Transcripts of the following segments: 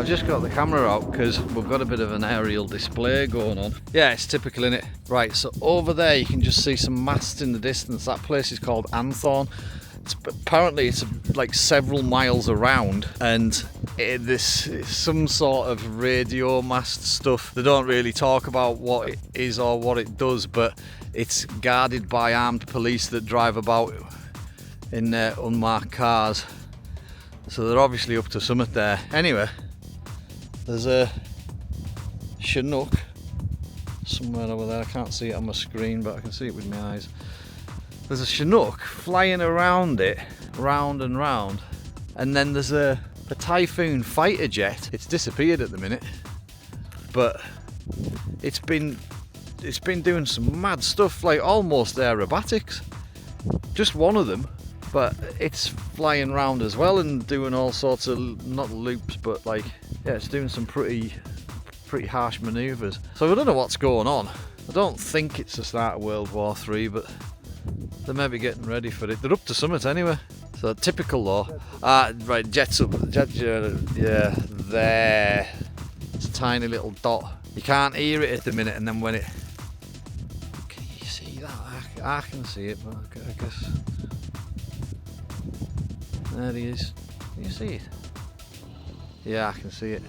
I've just got the camera out because we've got a bit of an aerial display going on. Yeah, it's typical, innit? Right, so over there you can just see some masts in the distance. That place is called Anthorn. Apparently it's like several miles around, and this is some sort of radio mast stuff. They don't really talk about what it is or what it does, but it's guarded by armed police that drive about in their unmarked cars. So they're obviously up to something there. Anyway, there's a Chinook somewhere over there. I can't see it on my screen, but I can see it with my eyes. There's a Chinook flying around it, round and round, and then there's a Typhoon fighter jet. It's disappeared at the minute, but it's been doing some mad stuff, like almost aerobatics. Just one of them, but it's flying around as well and doing all sorts of, not loops, but like, yeah, it's doing some pretty harsh manoeuvres. So I don't know what's going on. I don't think it's the start of World War III, but they may be getting ready for it. They're up to summit anyway. So typical though. Right, jets up. Yeah, there. It's a tiny little dot. You can't hear it at the minute, and then when it... Can you see that? I can see it, but I guess... There he is. Can you see it? Yeah, I can see it.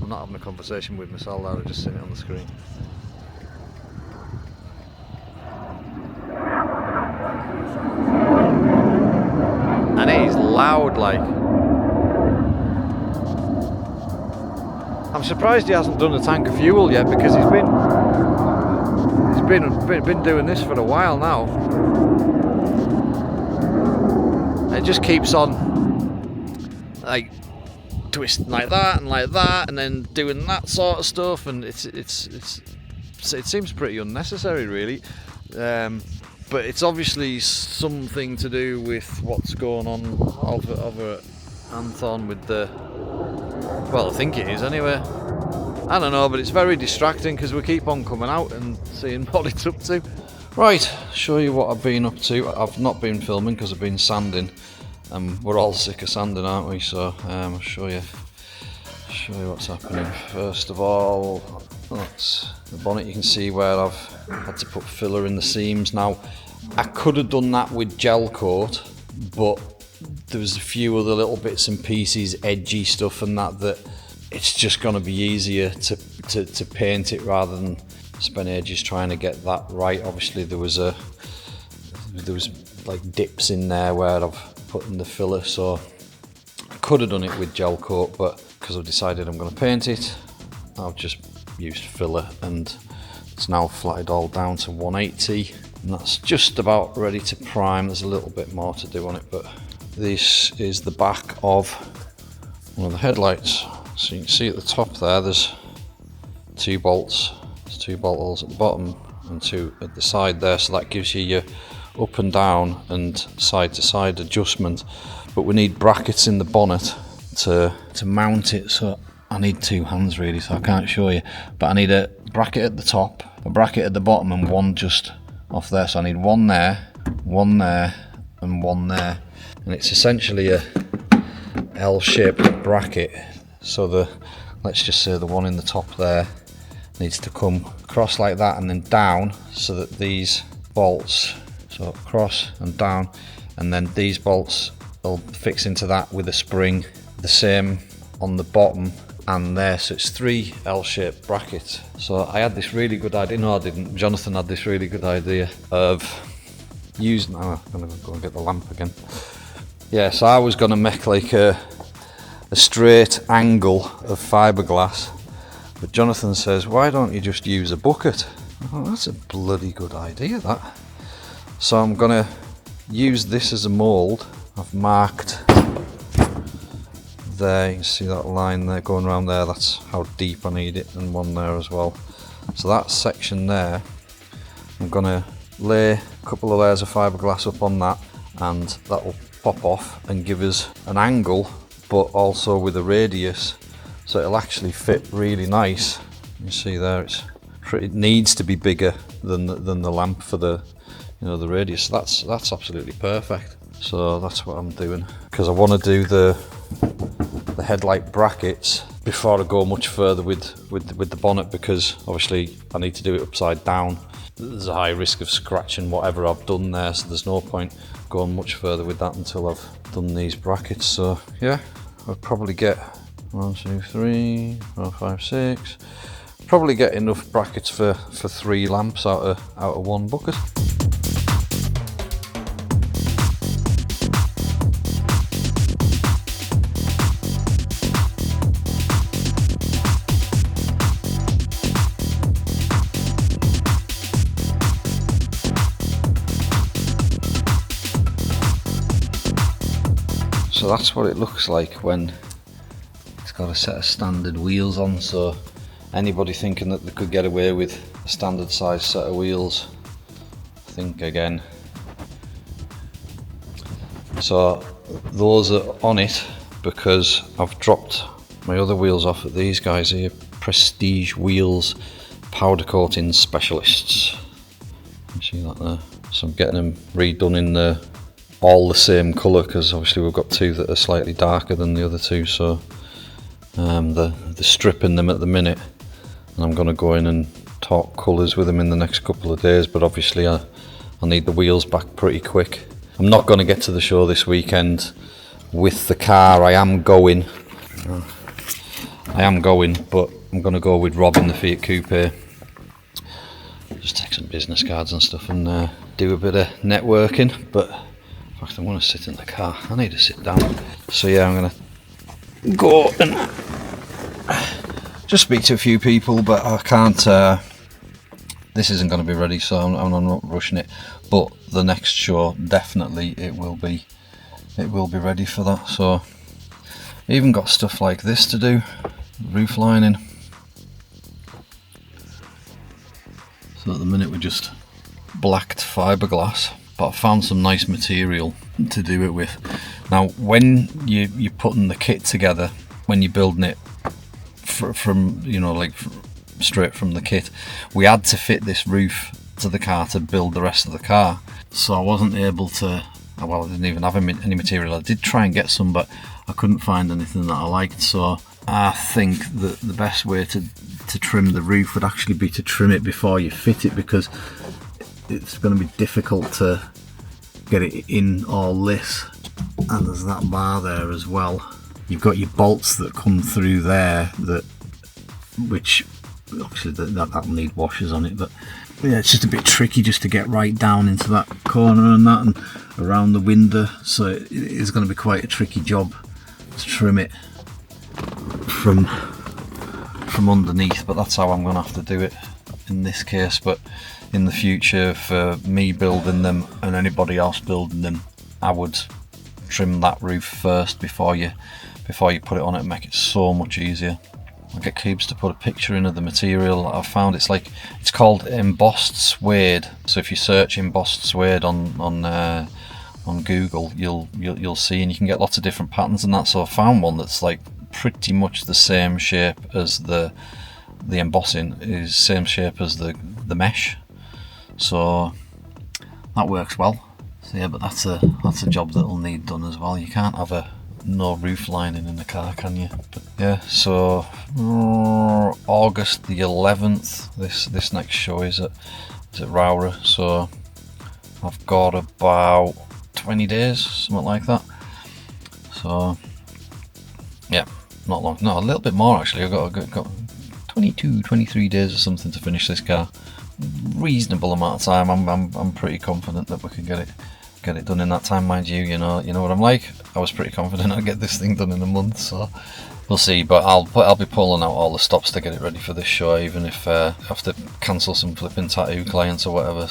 I'm not having a conversation with myself there, I'm just sitting on the screen. And it is loud, like. I'm surprised he hasn't done a tank of fuel yet, because he's been doing this for a while now. It just keeps on like twisting like that and then doing that sort of stuff, and it seems pretty unnecessary, really. But it's obviously something to do with what's going on over at Anthorn with the... Well, I think it is anyway. I don't know, but it's very distracting because we keep on coming out and seeing what it's up to. Right, show you what I've been up to. I've not been filming because I've been sanding. We're all sick of sanding, aren't we? So I'll show you what's happening. First of all, that's the bonnet. You can see where I've had to put filler in the seams. Now, I could have done that with gel coat, but there was a few other little bits and pieces, edgy stuff and that it's just going to be easier to paint it rather than spend ages trying to get that right. Obviously there was like dips in there where I've put in the filler, so I could have done it with gel coat, but because I've decided I'm going to paint it, I've just used filler, and it's now flatted all down to 180, and that's just about ready to prime. There's a little bit more to do on it, but this is the back of one of the headlights. So you can see at the top there, there's 2 bolts. There's 2 bolt holes at the bottom and 2 at the side there, so that gives you your up and down and side to side adjustment. But we need brackets in the bonnet to mount it, so I need 2 hands really, so I can't show you, but I need a bracket at the top, a bracket at the bottom, and one just off there. So I need one there, and one there, and it's essentially a L-shaped bracket. So let's just say the one in the top there needs to come across like that and then down, so that these bolts, so across and down, and then these bolts will fix into that with a spring. The same on the bottom and there, so it's 3 L-shaped brackets. So I had this really good idea, no I didn't, Jonathan had this really good idea of using, I'm going to go and get the lamp again. Yeah, so I was going to make like a straight angle of fiberglass, but Jonathan says, why don't you just use a bucket? Oh, that's a bloody good idea, that. So I'm going to use this as a mould. I've marked there, you can see that line there going around there, that's how deep I need it, and one there as well. So that section there, I'm going to lay a couple of layers of fiberglass up on that, and that will pop off and give us an angle, but also with a radius, so it'll actually fit really nice. You see there, it needs to be bigger than the lamp for the the radius. That's absolutely perfect. So that's what I'm doing, because I want to do the headlight brackets before I go much further with the bonnet, because obviously I need to do it upside down. There's a high risk of scratching whatever I've done there, so there's no point going much further with that until I've done these brackets. So yeah, I'll probably get 1, 2, 3, 4, 5, 6. Probably get enough brackets for 3 lamps out of 1 bucket. So that's what it looks like when it's got a set of standard wheels on. So anybody thinking that they could get away with a standard size set of wheels, think again. So those are on it because I've dropped my other wheels off at these guys here, Prestige Wheels powder coating specialists. You see that there? So I'm getting them redone in all the same colour, because obviously we've got 2 that are slightly darker than the other 2. So they're stripping them at the minute, and I'm going to go in and talk colours with them in the next couple of days. But obviously I need the wheels back pretty quick. I'm not going to get to the show this weekend with the car. I am going, but I'm going to go with Rob in the Fiat Coupe. Just take some business cards and stuff and do a bit of networking. But in fact, I want to sit in the car. I need to sit down. So yeah, I'm going to go and just speak to a few people, but I can't. This isn't going to be ready, so I'm not rushing it. But the next show, definitely, it will be ready for that. So even got stuff like this to do, roof lining. So at the minute we're just blacked fiberglass, but I found some nice material to do it with. Now when you're putting the kit together, when you're building it from straight from the kit, we had to fit this roof to the car to build the rest of the car. So I wasn't able to, well, I didn't even have any material. I did try and get some, but I couldn't find anything that I liked. So I think that the best way to trim the roof would actually be to trim it before you fit it, because it's going to be difficult to get it in all this. And there's that bar there as well. You've got your bolts that come through there, which obviously that'll need washers on it, but yeah, it's just a bit tricky just to get right down into that corner and that, and around the window. So it is going to be quite a tricky job to trim it from underneath, but that's how I'm going to have to do it in this case. But in the future, for me building them and anybody else building them, I would trim that roof first before you put it on it, and make it so much easier. I'll get Keebs to put a picture in of the material I've found. It's called embossed suede. So if you search embossed suede on Google, you'll see, and you can get lots of different patterns and that. So I found one that's like pretty much the same shape as the embossing is same shape as the mesh. So that works well. So yeah, but that's a job that'll need done as well. You can't have no roof lining in the car, can you? But yeah, so August the 11th, this next show is at Rowra, so I've got about 20 days, something like that. So yeah, not long, no, a little bit more actually. I've got 22, 23 days or something to finish this car. Reasonable amount of time. I'm pretty confident that we can get it done in that time. Mind you, you know what I'm like. I was pretty confident I'd get this thing done in a month, so we'll see. But I'll be pulling out all the stops to get it ready for this show, even if I have to cancel some flipping tattoo clients or whatever.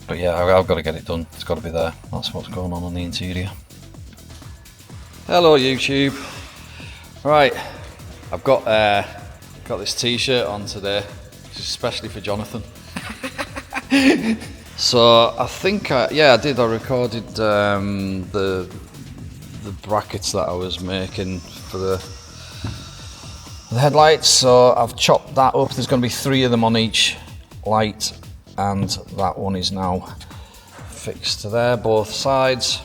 But yeah, I've got to get it done. It's got to be there. That's what's going on the interior. Hello YouTube. Right, I've got this t-shirt on today, especially for Jonathan. So I think I recorded the brackets that I was making for the headlights. So I've chopped that up. There's going to be 3 of them on each light, and that one is now fixed to there, both sides.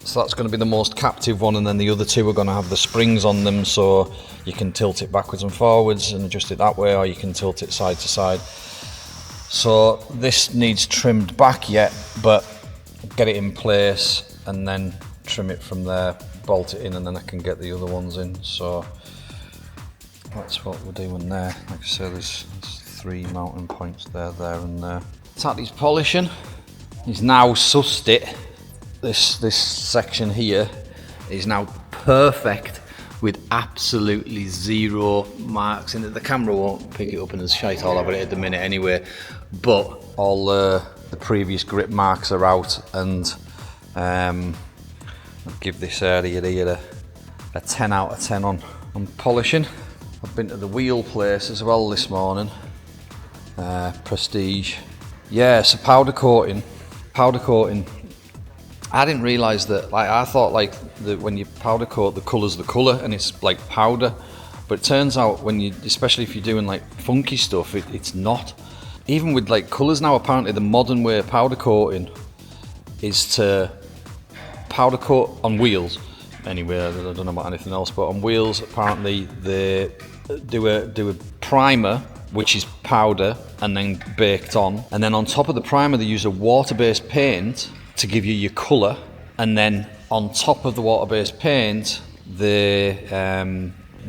So that's going to be the most captive one, and then the other two are going to have the springs on them, so you can tilt it backwards and forwards and adjust it that way, or you can tilt it side to side. So this needs trimmed back yet, but get it in place and then trim it from there, bolt it in, and then I can get the other ones in. So that's what we're doing there. Like I say, there's 3 mounting points there, and there. Tatty's polishing. He's now sussed it. This section here is now perfect with absolutely 0 marks in it. The camera won't pick it up, and there's shite all over it at the minute anyway, but all the previous grip marks are out, and I'll give this area here a 10 out of 10 on polishing. I've been to the wheel place as well this morning, Prestige. Yeah, so powder coating. I didn't realise that, like, I thought like that when you powder coat, the colour's the colour and it's like powder, but it turns out when you, especially if you're doing like funky stuff, it's not. Even with like colours now, apparently the modern way of powder coating is to powder coat on wheels. Anyway, I don't know about anything else, but on wheels apparently they do a primer, which is powder and then baked on, and then on top of the primer they use a water-based paint to give you your colour, and then on top of the water-based paint they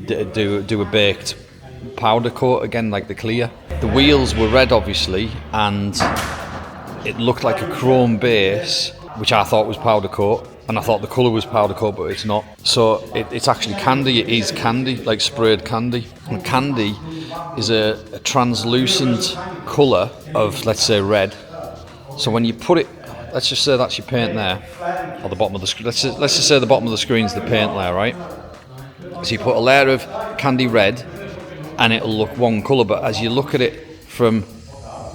do a baked powder coat again, like the clear. The wheels were red obviously, and it looked like a chrome base, which I thought was powder coat, and I thought the colour was powder coat, but it's not. So it's actually candy. It is candy, like sprayed candy. And candy is a translucent colour of, let's say, red. So when you put it, let's just say that's your paint there, or the bottom of the screen. Let's just say the bottom of the screen's the paint layer, right? So you put a layer of candy red, and it'll look one colour. But as you look at it from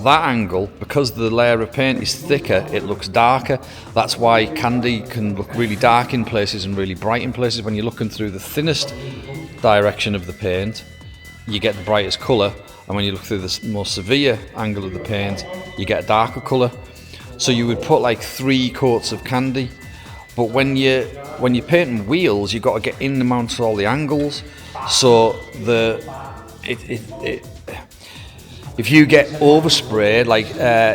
that angle, because the layer of paint is thicker, it looks darker. That's why candy can look really dark in places and really bright in places. When you're looking through the thinnest direction of the paint, you get the brightest colour, and when you look through the more severe angle of the paint, you get a darker colour. So you would put like 3 coats of candy, but when you're painting wheels, you've got to get in amongst all the angles. So if you get oversprayed, like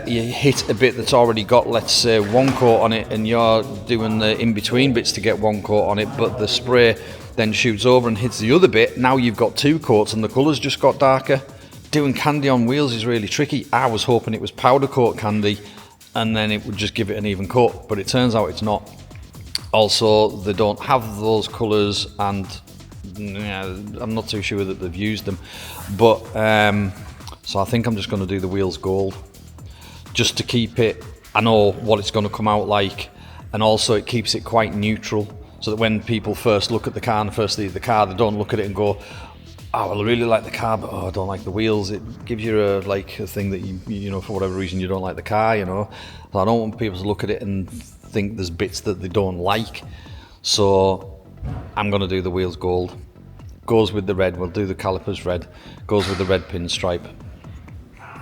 you hit a bit that's already got, let's say, 1 coat on it, and you're doing the in-between bits to get 1 coat on it, but the spray then shoots over and hits the other bit, now you've got 2 coats and the colour's just got darker. Doing candy on wheels is really tricky. I was hoping it was powder coat candy and then it would just give it an even coat, but it turns out it's not. Also, they don't have those colours, and I'm not too sure that they've used them, but so I think I'm just going to do the wheels gold, just to keep it, I know what it's going to come out like, and also it keeps it quite neutral, so that when people first look at the car and first see the car, they don't look at it and go, oh, well, I really like the car, but I don't like the wheels. It gives you a thing that you know, for whatever reason you don't like the car, you know. So I don't want people to look at it and think there's bits that they don't like. So I'm going to do the wheels gold. Goes with the red. We'll do the calipers red. Goes with the red pinstripe.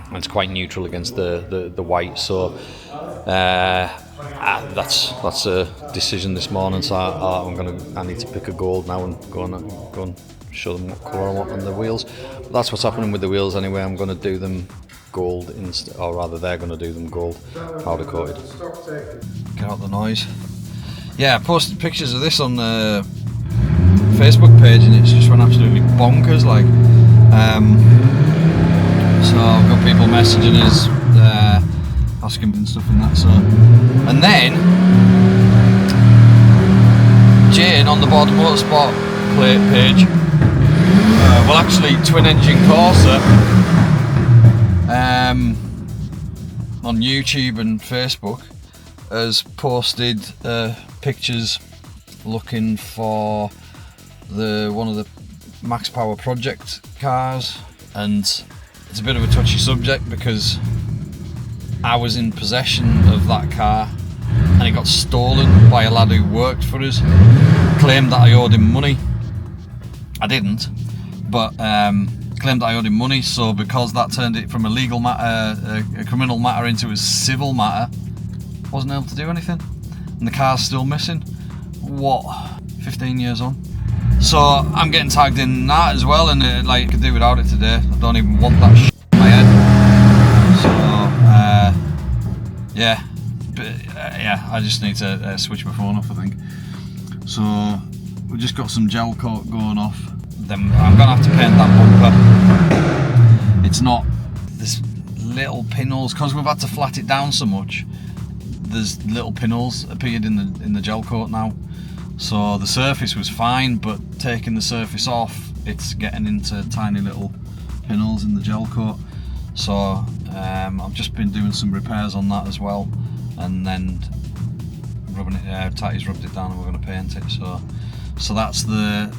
And it's quite neutral against the white. So that's a decision this morning. So I need to pick a gold now and go and show them what colour I want on the wheels. But that's what's happening with the wheels anyway. I'm going to do them gold instead, or rather they're going to do them gold, powder coated. Get out the noise. Yeah, I posted pictures of this on the Facebook page and it's just went absolutely bonkers, like. So I've got people messaging us, asking and stuff and that. So, and then Jane on the Border Motorsport page, well, actually twin engine Corser, on YouTube and Facebook, has posted pictures looking for one of the Max Power Project cars, and it's a bit of a touchy subject because I was in possession of that car and it got stolen by a lad who worked for us, claimed that I owed him money. I didn't, but claimed that I owed him money, so because that turned it from a legal matter, a criminal matter, into a civil matter, wasn't able to do anything, and the car's still missing. what, 15 years on. So I'm getting tagged in that as well, and like, I could do without it today. I don't even want that shit in my head. So yeah, but, yeah, I just need to switch my phone off, I think. So we just got some gel coat going off. Then I'm gonna have to paint that bumper. It's not this little pinholes, because we've had to flat it down so much. There's little pinholes appeared in the gel coat now. So the surface was fine, but taking the surface off, it's getting into tiny little pinholes in the gel coat. So I've just been doing some repairs on that as well, and then rubbing it. Tatty's rubbed it down, and we're going to paint it. So that's the.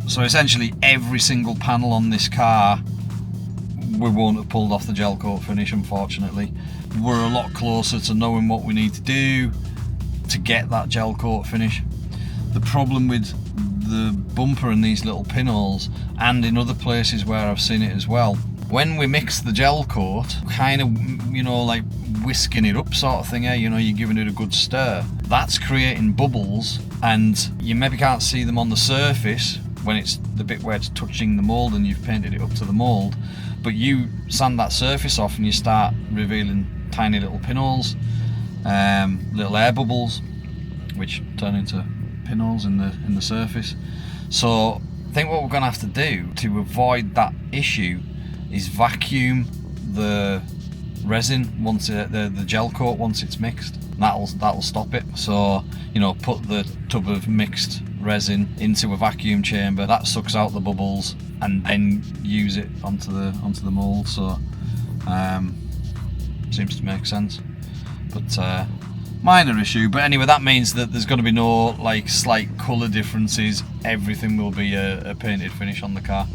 So essentially, every single panel on this car, we won't have pulled off the gel coat finish, unfortunately. We're a lot closer to knowing what we need to do to get that gel coat finish. The problem with the bumper and these little pinholes, and in other places where I've seen it as well, when we mix the gel coat, kind of, you know, like whisking it up sort of thing, you know, you're giving it a good stir. That's creating bubbles, and you maybe can't see them on the surface when it's the bit where it's touching the mould and you've painted it up to the mould, but you sand that surface off and you start revealing tiny little pinholes, little air bubbles, which turn into pinholes in the surface. So I think what we're going to have to do to avoid that issue is vacuum the resin once the gel coat once it's mixed. That'll stop it. So, you know, put the tub of mixed resin into a vacuum chamber, that sucks out the bubbles, and then use it onto the mold. So seems to make sense, but minor issue. But anyway, that means that there's going to be no like slight colour differences. Everything will be a painted finish on the car.